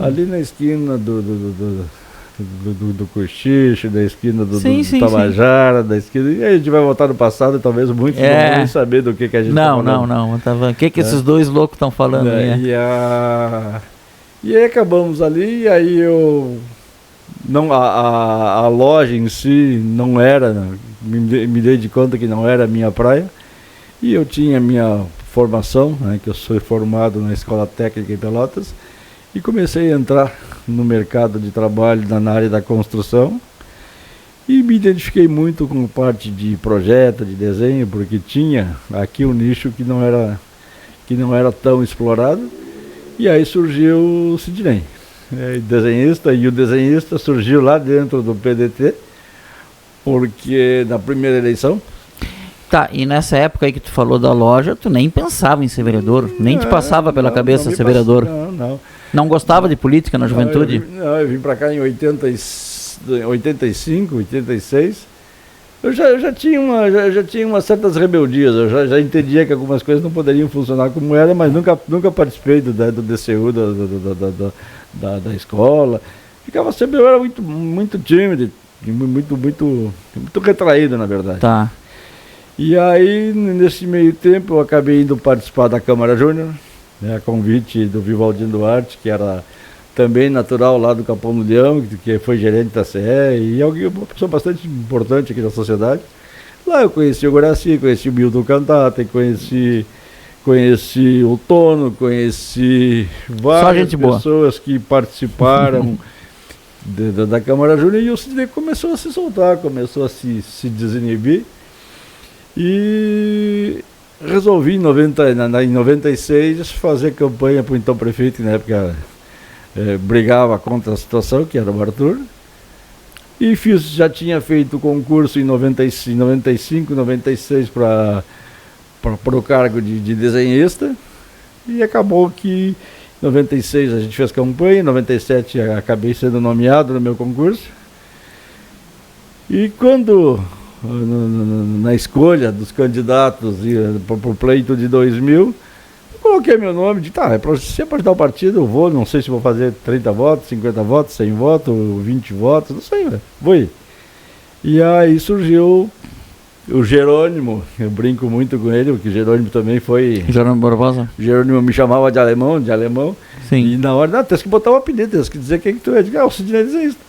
Ali na esquina do Cochicho, da esquina do Sim. Tabajara, da esquina. E aí a gente vai voltar no passado e talvez muitos não vão nem saber do que a gente está falando. Não. O que esses dois loucos estão falando aí? E aí acabamos ali, e aí a loja em si não era, me dei de conta que não era a minha praia. E eu tinha minha formação, né, que eu sou formado na Escola Técnica em Pelotas, e comecei a entrar no mercado de trabalho na área da construção e me identifiquei muito com parte de projeto, de desenho, porque tinha aqui um nicho que não era tão explorado. E aí surgiu o Sidney, desenhista, e o desenhista surgiu lá dentro do PDT, porque na primeira eleição. Tá, e nessa época aí que tu falou da loja, tu nem pensava em ser vereador, nem te passava pela cabeça ser vereador. Não gostava de política na juventude? Eu vim pra cá em 85, 86. Eu já tinha umas certas rebeldias, eu já entendia que algumas coisas não poderiam funcionar como era, mas nunca participei do DCU, da escola. Eu era muito tímido, muito retraído, na verdade. Tá. E aí, nesse meio tempo, eu acabei indo participar da Câmara Júnior, a convite do Vivaldino Duarte, que era também natural lá do Capão do Leão, que foi gerente da CE, e uma pessoa bastante importante aqui na sociedade. Lá eu conheci o Guaraci, conheci o Milton Cantate, conheci o Tono, conheci várias pessoas que participaram da Câmara Júnior, e o Sidney começou a se soltar, começou a se desinibir. E resolvi em 96 fazer campanha para o então prefeito, que na época brigava contra a situação, que era o Arthur. E já tinha feito concurso em 95, 96 para o cargo de desenhista. E acabou que em 96 a gente fez campanha, em 97 acabei sendo nomeado no meu concurso. E quando na escolha dos candidatos para o pleito de 2000, eu coloquei meu nome, se é para ajudar o partido, eu vou, não sei se vou fazer 30 votos, 50 votos, 100 votos, 20 votos, não sei, vou ir. E aí surgiu o Jerônimo, eu brinco muito com ele, porque o Jerônimo também foi... Jerônimo Barbosa? O Jerônimo me chamava de alemão, Sim. E na hora, tem que botar o apelido, tem que dizer quem que tu é. Eu digo, o Sidney desenhista.